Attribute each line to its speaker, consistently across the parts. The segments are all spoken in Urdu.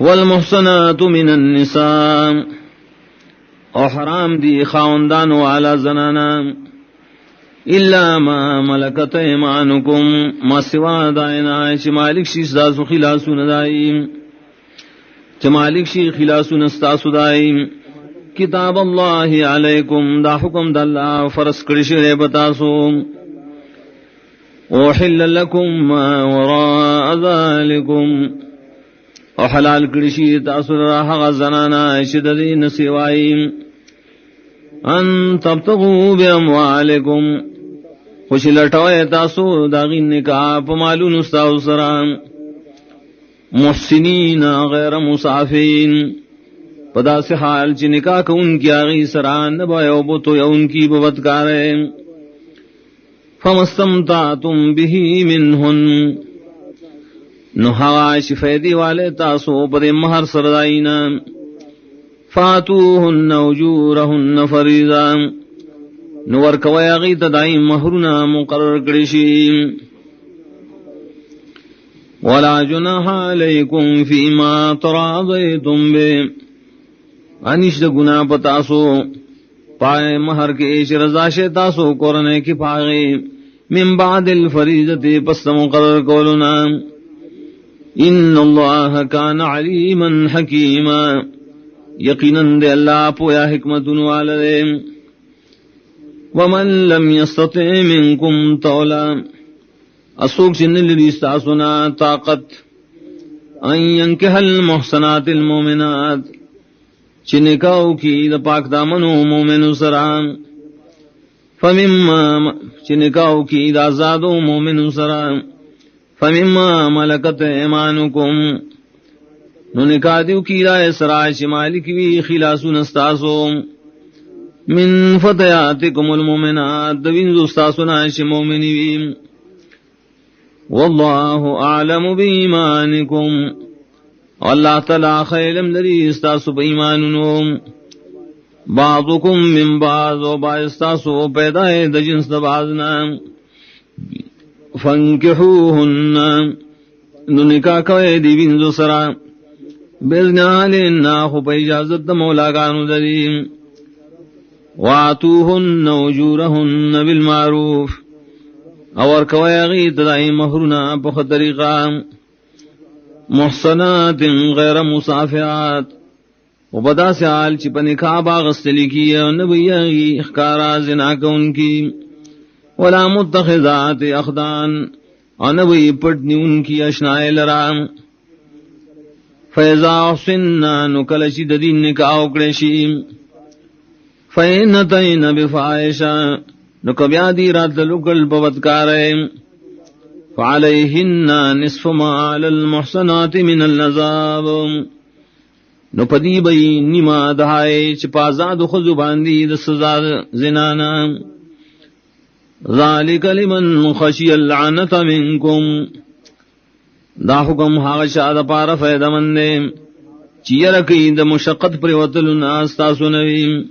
Speaker 1: والمحصنات من النساء اور حرام دی خاوندان والا زنانا الا ما ملکت ایمانکم ما سوا دائنا چی مالک شی ستاسو خلاسو ندائیم چی مالک شی خلاسو نستاسو دائیم کتاب اللہ علیکم دا حکم دا اللہ فرس کرشی بتاسو وحل لکم ما وراء ذالکم او حلال کرشی تاسو راہ غزنانا شددین سوائیم ان تبتغوا باموالکم خوشی لٹوئے تاسو داغین نکاح پمالون استاو سرام محسنین غیر مصافین پدا سے حال چی نکاح کا ان کی آغی سران نبایو بتو یا ان کی ببتکارے فمستمتعتم به منہن نحواش فیدی والے تاسو پدے مہر سردائینا فاتوہن اجورہن فریضا نور کویاغی تدائی مہرنا مقرر کرشیم ولا جناح علیکم فیما تراضیتم بے انشد گناہ پتاسو پائے مہر کے ایش رضاش تاسو قرنے کی پاغی من بعد الفریضت پس مقرر کولنا ان اللہ کان علیما حکیما یقیناً دے اللہ پویا حکمت والدے ومن لم يستطع منکم طولا اسوک چن لریستاسنا طاقت ان ينکح المحسنات المومنات چنکاو کی دا پاک دامنو مومن سرام فمما چنکاو کی دا زادو مومن سرام فمما ملکت ایمانکم نو نکاح دیو کی رائے سرائے شمالی کی خلاسو نستاسو من فتیاتکم المومنات دوین زستاسو نائش مومنی ویم واللہ اعلم بیمانکم اللہ تعالی خیلم لری استاسو بیماننو بعضکم من بعض و باستاسو پیدائے دا جنس دا بعضنا فانکحوہن نو نکاح کوئے دی بینزو سرا بزنالنا خوب اجازت دا مولا گانو دریم واتوہن اجورہن بالمعروف اور کوئے غیت دائی مہرنا پخ طریقہ محسنات غیر مصافحات و بدا سے آل چی پنکھا باغستلی کی نبی اخکارا زنا کا ان کی ولا متخذات اخدان انبی پٹنی ان کی اشنائے لرام فیضا احسننا نکلشی ددین نکاح اکڑشی فینتین بفائشا نکبیا دی رات لکل پوتکارے فعلیہن نصف ما علی المحسنات من النذاب نو پدی بئی نما دہائے چپازاد خذو باندی دسزا زنانا ذالک لمن خشی اللعنت منکم دا حکم حاغشا دا پارا فیدا مندے چیرکی دا مشقت پر وطلنا استاسو نویم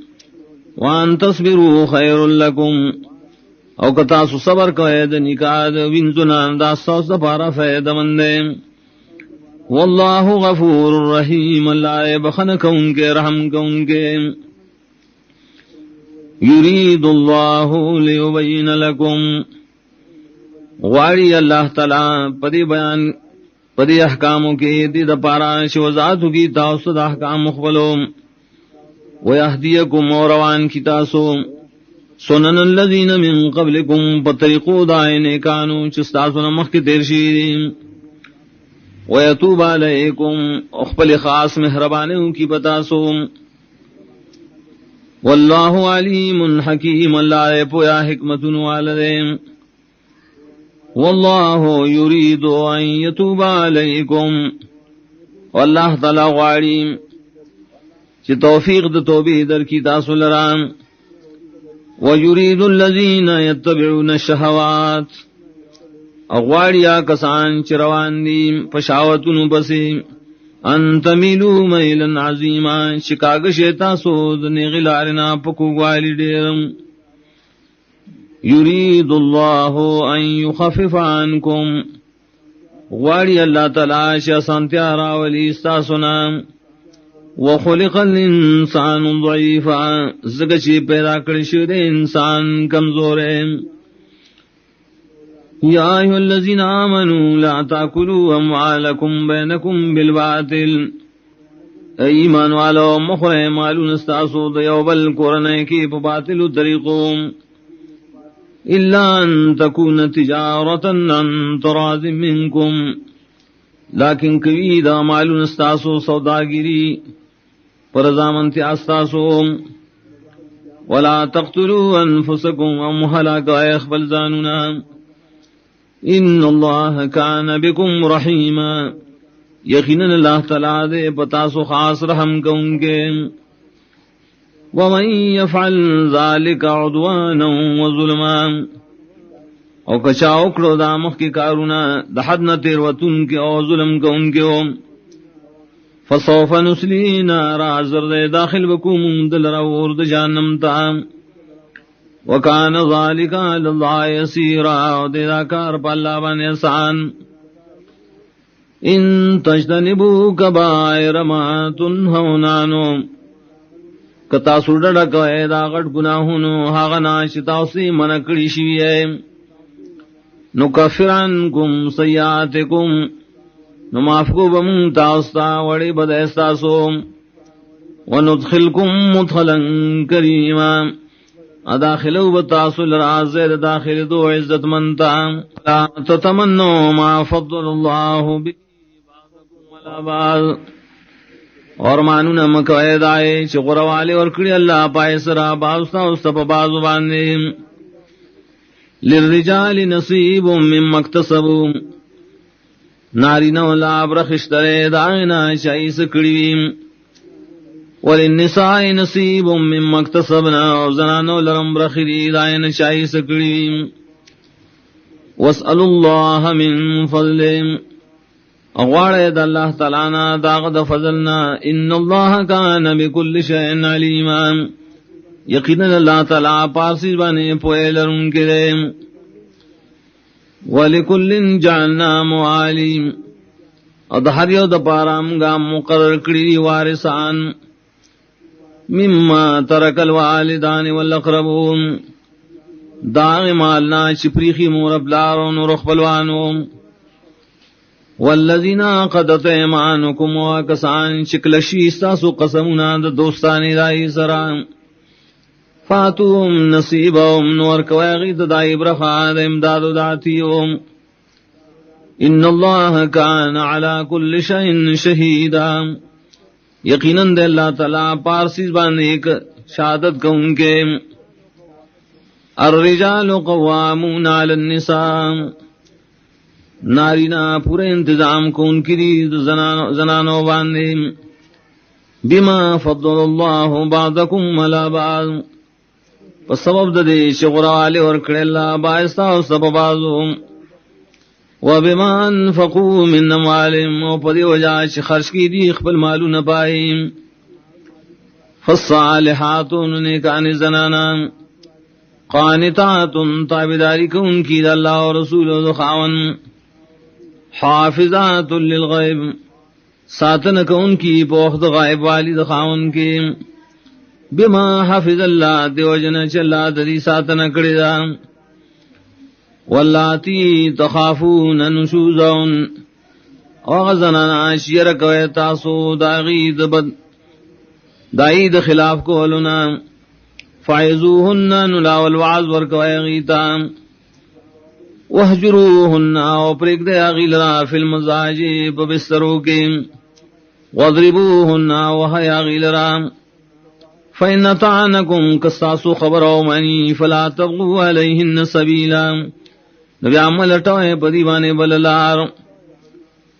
Speaker 1: وان تصبروا خیر لکم او کتاسو صبر قید نکاد وینزنان دا استاس دا پارا فیدا مندے واللہ غفور الرحیم اللہ بخنک ان کے رحم کا ان کے یرید اللہ لیبین لکم غاری اللہ تعالی پدی بیان پدی احکاموں کی دید پارا شوزاتو کی تاوسد احکام مخبلو ویہدیکم اوروان کی تاسو سنن الذین من قبلکم پطریقو دائنے کانو چستاسو نمخ کی تیرشیدیم ویتوب علیکم اخبل خاص مہربانیوں کی بتاسو واللہ علیم حکیم اللہ پویا حکمت والدے واللہ یرید ان یتوب علیکم واللہ تعالی غاریم چی توفیق دا توبی در کی تاسو لرام ویرید الذین یتبعون الشہوات اغواریا کسان چروان دیم پشاوتن بسی ان تمیلو میلن عظیما شکاگ شیطا سود نغلارنا پکو گوالی دیرم یرید اللہ ان یخفف عنکم غواړي الله تعالی چې اسانتیا راولي ستاسو نه. وخلق الانسان ضعیفا، زګه چې پیدا کړی شوی دی انسان کمزور ہے. یا ایها الذین آمنوا لا تاکلوا اموالکم بینکم بالباطل، ایمان والو مخوره مالون ستاسو د یو بل کورنۍ کې په باطلو طریقو، الا ان تکون تجارتا عن تراض منکم، لیکن کوي دا مالون ستاسو سوداګری پر ضامنتی استاسو. ولا تقتلوا انفسکم، ام هلاک اخبل زانونا، ان اللہ کان بکم رحیما، یقیناً اللہ تعالیٰ دے پتاسو خاص رحم کون کے. ومن یفعل ذالک عدوانا وظلما، او کچاو کرو دا مخ کی کارونا دحدنا تیروتن کے او ظلم کون کے، فسوف نسلی نارا، زرد داخل بکوم دل رورد جانم تا. وکان ذالک علی اللہ یسیرا، دیدا کار پا اللہ بان احسان. ان تجتنبوا کبائر ما تنہون عنہ، کتا سوڑا کوئے دا غٹ گناہونو ہاغنا شتاوسی منکڑی شویے. نکفر عنکم سیئاتکم، نماف کو بمون تاستا وڑی بدستاسو. وندخلکم مدخلا کریما، اداخلو بتاسو لرازر داخل دو عزت منتا. لا تتمنو ما فضل اللہ بی بعضکم ولا بعض، اور مانو نمک وید آئے چھ غروالے ورکڑی اللہ پائے سرا بازتا استپا بازو باندے. للرجال نصیب مما اکتسبوا، ناری نو لاب رخشترے دائنا شائی سکڑیم. وللنساء نصیب مما اکتسبنا، اور زنانو لرم رخری دائنا شائی سکڑیم. واسألوا اللہ من فضلهم، اغوارے دا اللہ تعالیٰ داغ دا فضلنا. ان اللہ کان بکل شیء علیما، یقینا اللہ تعالیٰ پارسی بانے پوئے لرن کے دے. وَلِكُلٍّ جَعَلْنَا مَوَالِيَ، ادھر یو دا پارام گا مقرر کری وارثان. مما ترک الوالدان والاقربون، داغ مالنا چپریخی موربلارون ورخبلوانو. والذین عقدت ایمانکم، وکسان شکلشی استاسو قسمنا دا دوستانی دائی سرام. فاتوهم نصیبهم، نور کوائغی دائی برخاد امداد داتیوم. ان اللہ کان علی کل شئین شہیدا، یقیناً دے اللہ تعالیٰ پارسیز بانے ایک شہادت کون کے. الرجال قوامون علی النساء، نارینا پورے انتظام کون کری زنانو باندے. بما فضل اللہ بعضکم علی بعض، پس سبب دے شغرالی ورکڑ اللہ باعثتا و سبب بازو. وبما انفقوا من اموالهم، و پدی وجہ خرچ کی دی اخبر مالو نپائی. فالصالحات، نیکان زنانا. قانتات، تابداری کون کی دا اللہ و رسول و خاون. حافظات للغیب، ساتن کون کی پوخت غائب والد خاون کی. بما حافظ اللہ، دیو جن چلا دری ساتن کڑی دا. واللاتی تخافون نشوزون، وغزنانا شیر کوئے تاسو داغید بد دائید خلاف کو لنا. فعیزوہن، نلاول وعظ ورکوئے غیتا. وحجروہن، وپرک دے اغیلنا فی المزاج ببسترو کے. وضربوہن، وحی اغیلنا. فإن طعنکم، کستاسو خبر او منی. فلا تبغوا علیہن سبیلا، نبی عمل اٹھوئے پدیوانے بللار.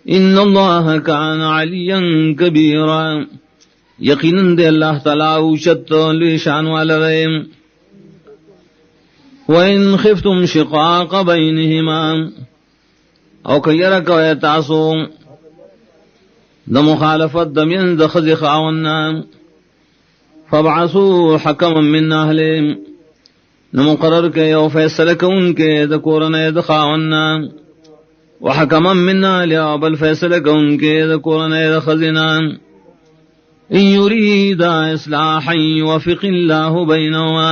Speaker 1: ان اللہ کان علیا کبیرا، یقیناً دے اللہ تعالیٰ اوشت لیشان والا رہے. وَإِنْ خِفْتُمْ شِقَاقَ بَيْنِهِمَا، او کیر کوئے تاسو دا مخالفت دمین دا خز خاوننا. فَبْعَثُوا حَكَمًا مِّنْ أَهْلِهِمْ، نمقرر کے یو فیصلہ کون کے دا کورن دا خاوننا. وحکما من اہلها بل فیصلہ کون کے ذکرنے خزنان ان یرید اصلاحا یوفق اللہ بینہما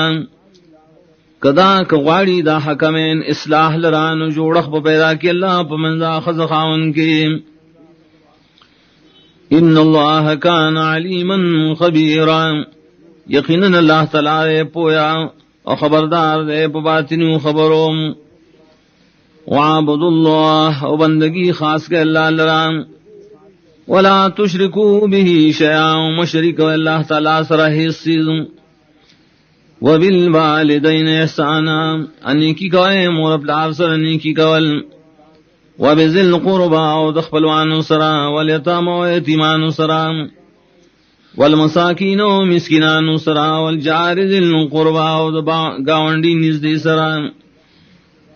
Speaker 1: کدا کغاڑی دا حکمین اصلاح لران جوڑخ پیدا کی اللہ پمنزا خز خاون کی ان اللہ کان علیما خبیرا یقینا اللہ تعالی پویا اور خبردار دے باطنی خبروں وعبد اللہ و بندگی خاص کے اللہ لران ولا تشرکوا به شیئا مشرک اللہ تعالی سرہ سیزم وبالوالدین احسانا انیکی کوئے مور پلار سر انیکی کول وبذل القربى ودخلوان سرا والیتام و یتیمان سرا والمساکین و مسکنان سرا والجار ذل القربى ودگاونڈی نزدی سرا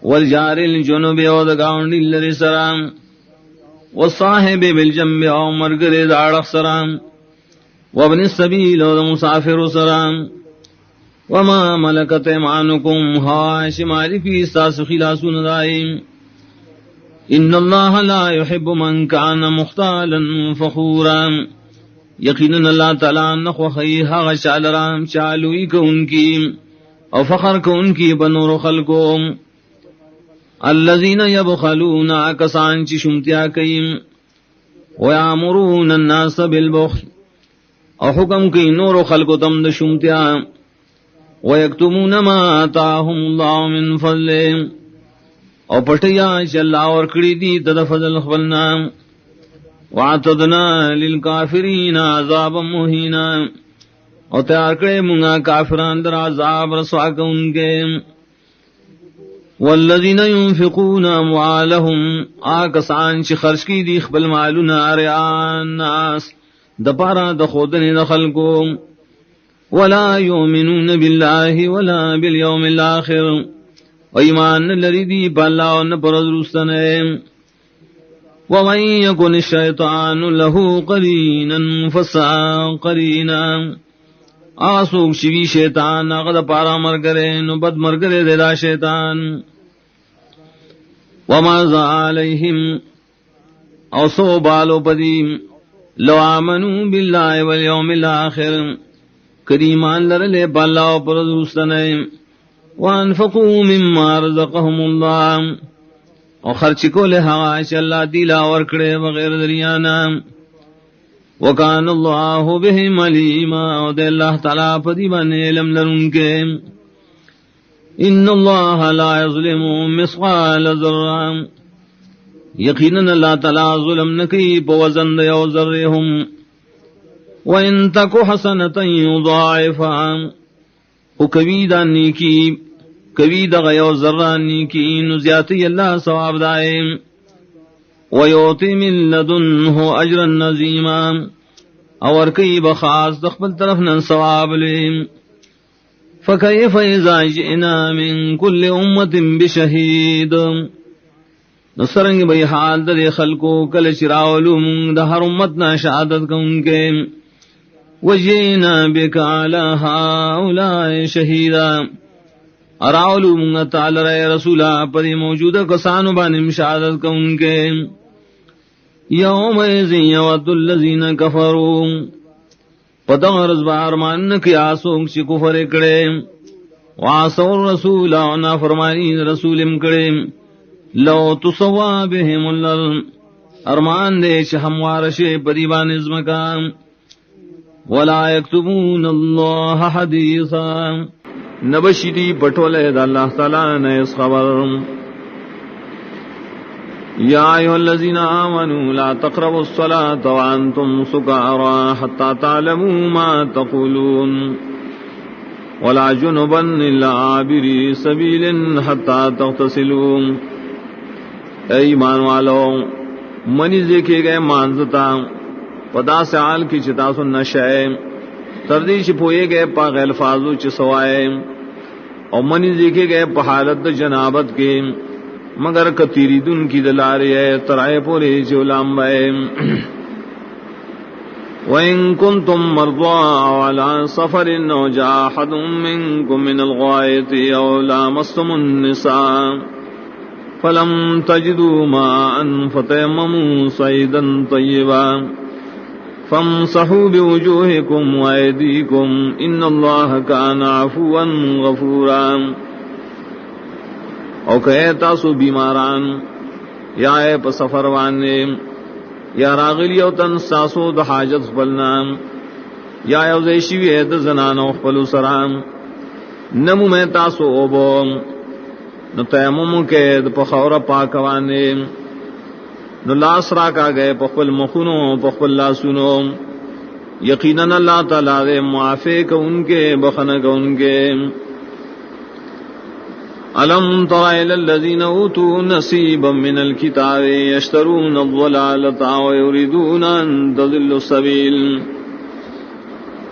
Speaker 1: والجار الجنوب ودگاونڈی لری سرا والصاحب بالجنب و مرگر دارخ سرا وابن السبیل ومسافر سرا وما ملکت ایمانکم ہا شمالی فی استاس خلاسون دائم ان اللہ لا يحب من کان مختالا فخورا یقینا اللہ تعالیٰ نخوخی حق شالرام چالوئی کو ان کی اور فخر کو ان کی بنور خلقوں الذین یبخلون کسان چی شمتیا کئیم ویامرون الناس بالبخل اور حکم کی نور خلق تم شمتیا وَيَكْتُمُونَ مَا آتَاهُمُ اللَّهُ مِنْ فَضْلِهِ اور پٹیا چلا اور کڑی دی تد فضل خبلنا وَعَتَدْنَا لِلْكَافِرِينَ عَذَابًا مُهِينًا اور تیار کرے منگا کافران در عذاب رسوا کا ان کے وَالَّذِينَ يُنفِقُونَ أَمْوَالَهُمْ آکسان چی خرچ کی دی خبل مالونا رعاء الناس دپارا دخودن دخل کو ولا يؤمنون بالله ولا باليوم الآخر وإيمان الذي بالله ونبرز رسنهم ومن يكن الشيطان له قرينا فساء قرينا آسوک شوی شیطان اغد پارا مرگرے نبد مرگرے دیدا شیطان وما ذا علیہم اوسو بالو پدیم لو آمنوا بالله واليوم الآخر کریمان لرلے بالا پر دوستنے وانفقوا مما رزقهم اللہ اور خرچ کو لے حواش اللہ دیلا ورکڑے بغیر دریانا وکان اللہ بہم علیما اور دے اللہ تعالیٰ پدی بانے علم لرن کے ان اللہ لا یظلم مثقال ذرہ یقیناً اللہ تعالیٰ ظلم نکی پوزن دیو ذرہم وَإِن تَكُ حَسَنَةً يُضَاعِفْهَا وَكَوِيدَ نیکی کوید غیو ذرہ نیکی نزیاتی اللہ ثواب دائم وَيُعْطِ مِن لَدُنْهُ أَجْرًا عَظِيمًا اور کئی بخاص دخبل طرف نن ثواب لیم فَكَيْفَ إِذَا جِئْنَا مِن كُلِّ أُمَّةٍ بِشَهِيدٍ نصرنگ بھئی حال در خلقو کل چراولو من دہر امتنا شہادت کا ان کے وجینا بک علی ہؤلاء شہیدا اراولو منگا تعالی رئے رسولا پری موجودہ کسانو بانم شہادت کا ان کے یوم ایزن یود الذین کفروا پدغرز بارمان کی آسوک چی کفر اکڑے وعصوا الرسول ونا فرمانی رسول امکڑے لو تسوا بهم الارض ارمان دے چ ہموارشے پریبان ازمکان ولا یکتمون اللہ حدیثا نبشری پٹولے دا اللہ تعالی نے اس خبر یا ایھا الذین آمنوا لا تقربوا الصلاة وانتم سکارى حتى تعلموا ما تقولون ولا جنبا الا عابری سبیل حتى تغتسلوا اے ایمان والو منی دیکھے گئے مانزتا پدا سے آل کی چتا سن نشائے تردی چپوئے گئے پا غیل فازو چ سوائے اور منی دیکھے گئے پا حالت جنابت کے مگر کتیری دن کی دلاری ہے ترائے پورے چولام بائے وَإِن كُنتُم مَّرْضَىٰ عَلَىٰ سَفَرٍ أَوْ جَاءَ أَحَدٌ مِّنكُم مِّنَ الْغَائِطِ أَوْ لَامَسْتُمُ النِّسَاءَ فلم تجدوا ماء فتيمموا صعيدا طيبا فامسحوا بوجوهكم وأيديكم إن الله كان عفوا غفورا. او کہ تاسو بیماران یا اے پا سفر وانے یا راغلی او تن ساسو دا حاجت بلنا یا اوزیشوی اے دا زنانو خپلو سرام نمو میں تاسو اوبو نو تیممو کے دا پخور پاکوانے نو لاس راکا گئے پخپل مخونو پخپل لاسونو یقیناً اللہ تعالیٰ دے معافی کا ان کے بخن کا ان کے. أَلَمْ تَرَ إِلَى الَّذِينَ أُوتُوا نَصِيبًا مِنَ الْكِتَابِ يَشْتَرُونَ الضَّلَالَةَ وَيُرِيدُونَ أَن تَضِلُّوا السَّبِيلَ.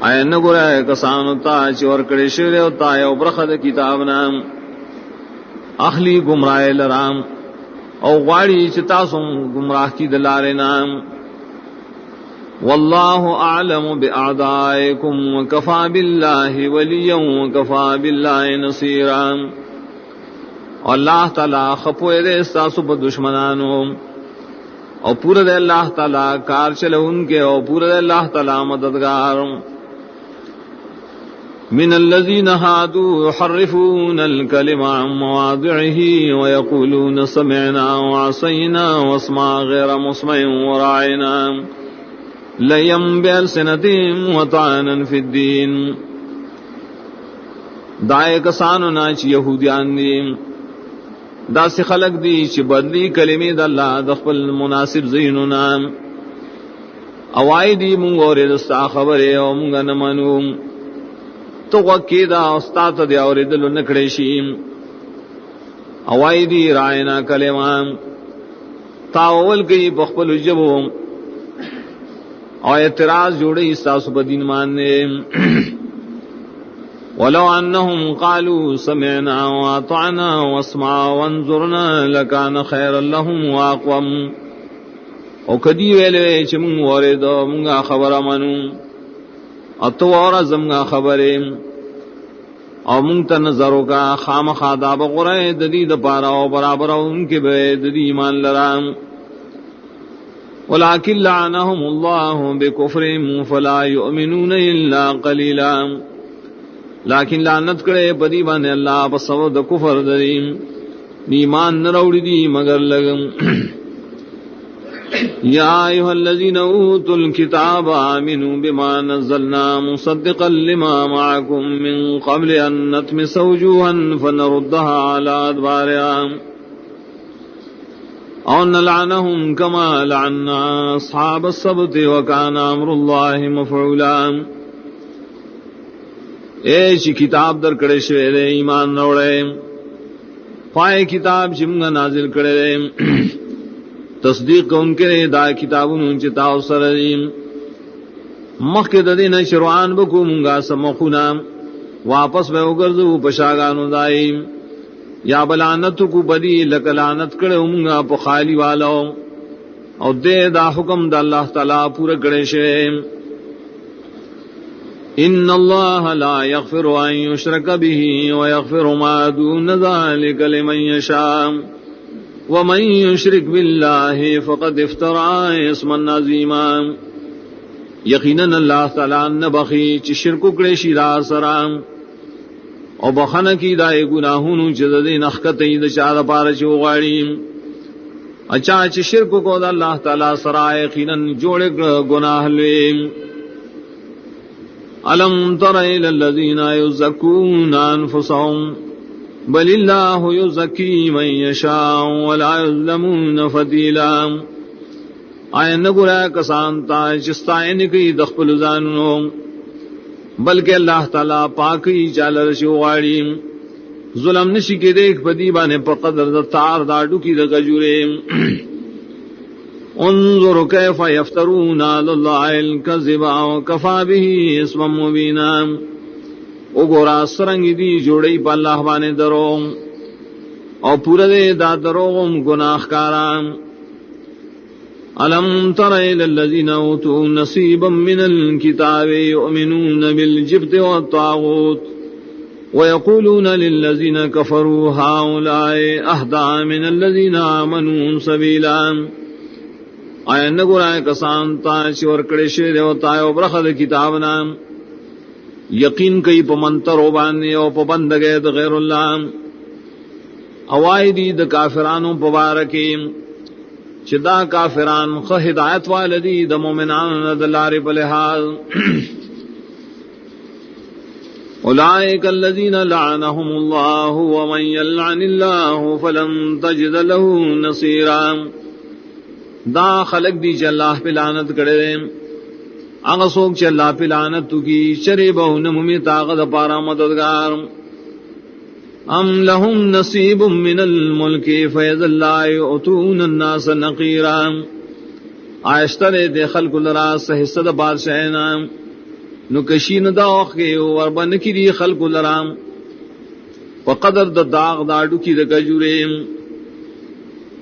Speaker 1: آیا نگورا ہے کسانو تا چور کڑے شوئے ہوتا ہے او برخد کتاب نام اخلی گمراہ لرام او غاڑی چتاسم گمراہ کی دلار نام. واللہ اعلم بأعدائکم وکفا باللہ ولیا وکفا باللہ نصیرا. اللہ تعالیٰ خپوئے دے استاسو پا دشمنانو اور پورا دے اللہ تعالیٰ کار چلے ان کے اور پورا دے اللہ تعالیٰ مددگار. من الذین ہادوا يحرفون الکلم عن مواضعه ويقولون سمعنا وعصینا واسمع غیر مسمع وراعنا لیم بألسنتهم وطعنا فی الدین. دائے کسانو ناچ یہودیان دیم دا سی خلق دی چی بدلی کلمی دا اللہ دخپل مناسب زینو نام اوائی دی منگو ریدستا خبری او منگا نمانو تو وکی دا استاد دی او ریدلو نکڑیشیم اوائی دی رائنا کلمان تاول کی بخپل جبو او اعتراض جوڑی استاسو بدین ماننے. ولو انهم قالوا سمعنا واطعنا واسمعوا وانظرنا لكان خيرا لهم واقوم. او کدی ویلے چ من ورید منگا خبر منو اتو اور زمگا خبریں او من تنظرو کا خام خاداب غرے ددید پارا او برابر ان کے بے ددی ایمان لرام. ولكن لعنهم الله بكفرهم فلا يؤمنون الا قليلا. لیکن لعنت کرے پدی بانے اللہ بسو دا کفر دریم ایمان نروڑی دی مگر لگم. یا ایہا الذین اوتوا الکتاب آمنوا بما نزلنا مصدقا لما معکم من قبل ان نطمس وجوہا فنردها على ادبارها او نلعنهم كما لعنا اصحاب السبت وكان امر اللہ مفعولا. ایشی کتاب در کڑے شوئے دے ایمان روڑے پائے کتاب جمگا نازل کڑے دے تصدیق ان کے دا کتابون انچے تاو سردیم مخ کے ددین شروعان بکو منگا سمخونا واپس میں اگرزو پشاگانو دائیم یا بلانتو کو بدی لکلانت کڑے منگا پا خالی والاو او دے دا حکم دا اللہ تعالیٰ پورا کڑے شوئے. ان اللہ لا یغفر ان یشرک به ویغفر ما دون ذلک لمن یشاء ومن یشرک باللہ فقد افترى اسما عظیما. یقیناً اللہ تعالیٰ نبخی چی شرک کڑے شیرا سرام او بخن کی دائے گناہون چدد نخکت اید چار پارچ وغاڑیم اچھا چی شرک کو دا اللہ تعالیٰ سرائے یقیناً جوڑے گناہ لیم. أَلَمْ تَرَ إِلَى الَّذِينَ يُزَّكُّونَ أَنفُسَهُمْ بَلِ اللَّهُ يُزَّكِّي مَن يَشَاءُ وَلَا يُظْلَمُونَ فَتِيلًا. آیا نگورا کسان تا چستائن کی دخپل زانو بلکہ اللہ تعالیٰ پاکی چالر شوغاڑی ظلم نشی کے دیکھ بدی بانے پا قدر دا تار داڑو کی دا گجورے. انظر کیف یفترون علی اللہ الکذب وکفا به اسما مبینا. اگورا سرنگ دی جوڑی پا اللہ بانے درو اور پورا دے دا دروغم گناہ کارام. الم تر الی الذین اوتوا نصیبا من الکتاب یؤمنون بالجبت والطاغوت وَيَقُولُونَ لِلَّذِينَ كَفَرُوا هَؤُلَاءِ أَهْدَىٰ مِنَ الَّذِينَ آمَنُوا سَبِيلًا آیا نگورائے کسان تا چور کڑے شیر و تایو برخد کتابنا یقین کئی پا منتر و بانی و پا بندگے دا غیر اللہ اوائی دی دا کافرانو پا بارکی چدا کافران خ ہدایت والدی دا مومنان دا لاری بلحاظ اولئک الذین لعنهم اللہ ومن یلعن اللہ فلن تجد له نصیرا دا خلق دی چا اللہ پہ لعنت کرے آغا سوک چا اللہ پہ لعنت تو کی چرے بہنممی طاقت پارا مددگار ام لهم نصیب من الملک فیض اللہ اتون الناس نقیرا آئشتر دے خلق لراس حصد بادشاہنا نکشین دا وقی وربن کی دی خلق لرام وقدر دا داغ داڑو کی دا کجوریم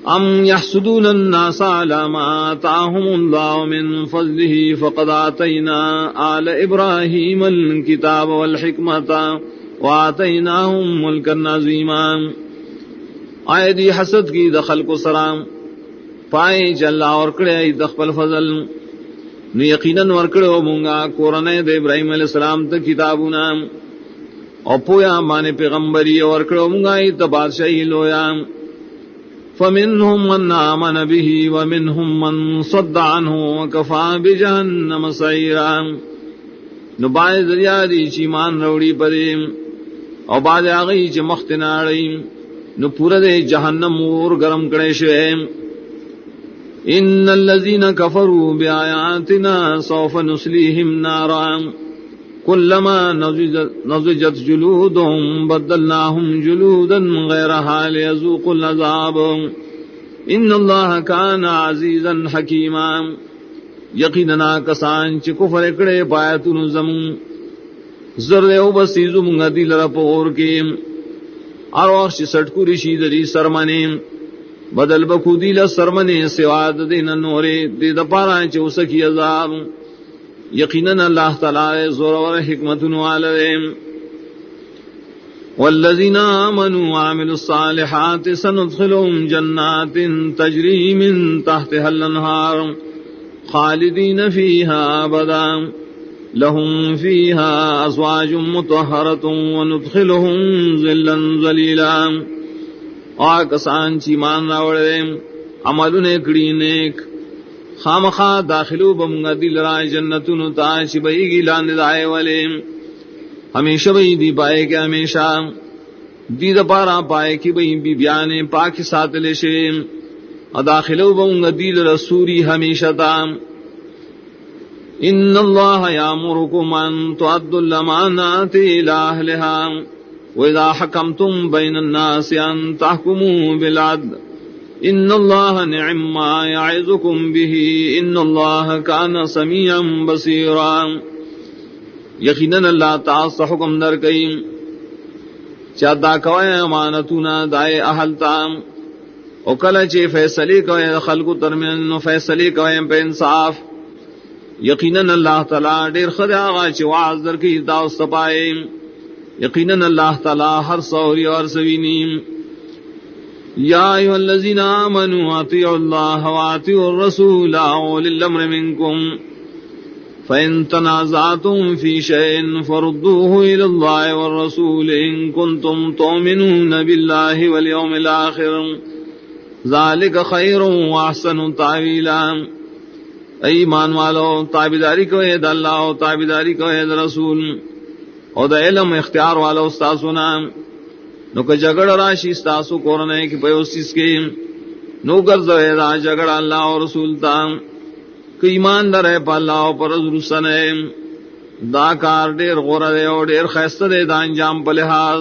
Speaker 1: ام يحسدون الناس على ما آتاهم الله من فضله فقد آتينا آل إبراهيم الكتاب والحكمة وآتيناهم ملكا عظيما آئے دی حسد کی دخل کو سرام پائے جلا اور کڑے دخل فضل نو یقیناً ورکڑے ہو مونگا قرآن دے ابراہیم علیہ السلام تا کتابنا اور پویا مانے پیغمبری ورکڑے ہو مونگا بادشاہی لویا فمنهم من آمن به ومنهم من صد عنه وكفى بجهنم سعيرا نو باز دریا دی چیمان روڑی پدیم اور باز آگئی چی مختناڑی نو پورا دے جہنم اور گرم کرے شوئے ان الذين كفروا بآياتنا سوف نصليهم نارا كلما نضجت جلودهم بدلناهم جلودا غيرها ليذوقوا العذاب ان الله كان عزيزا حكيما یقینا کسان چ کفر کڑے پایتن زم زر او بسیزم غدی لرپور کی اور سٹکو رشی دری سرمنے بدل بخودی ل سرمنے سواد دین نورے دے دپارا چوسکی عذاب یقیناً اللہ تعالی زور و حکمت والے والذین آمنوا وعملوا الصالحات سندخلهم جنات تجری من تحتها الانہار خالدین فیہا ابدا لهم فیہا ازواج مطہرۃ وندخلهم ظلا ظلیلا آکسان چیمان راوڑے عمل نیکڑی نیک خامخا داخلو بمگا دل رائے جنتن تاچ بئی گی لاند دائے والے ہمیشہ بئی دی پائے کے ہمیشہ دید پارا پائے کی بئی بی بیانے پاکی ساتھ لشے داخلو بمگا دل رسوری ہمیشہ تا ان اللہ یامرکم ان تعدوا الامانات الى اہلها واذا حکمتم بین الناس ان تحکموا بالعدل ان اللہ نعم ما یعظکم به ان اللہ کان سمیعا بصیرا یقیناً اللہ تعالی حکم در کئی چادا کوئے امانتنا دائے اہل تام او کل چے فیصلے کوئے خلق ترمین فیصلے کوئے پہ انصاف یقیناً اللہ تعالی دیر خد آغا چے وعظ در کی داست پائے یقیناً اللہ تعالی ہر سوری اور سوینیم یا ایھا الذین آمنوا اطیعوا اللہ واطیعوا الرسول واولی الامر منکم فإن تنازعتم في شيء فردوه إلى الله والرسول إن كنتم تؤمنون بالله واليوم الآخر ذلك خير وأحسن تأويلا ایمان والو تابعداری کو ہے اللہ و تابعداری کو ہے رسول اور دا علم اختیار والا استاد سنا نو کہ جگڑ راشی استاسو کورنے کی پیوستیس کے نو گرزوے دا جگڑ اللہ و رسول تا کہ ایمان در ہے پا اللہ و پر رسول دا کار دیر غور دے اور دیر خیست دے دا انجام پا لحاظ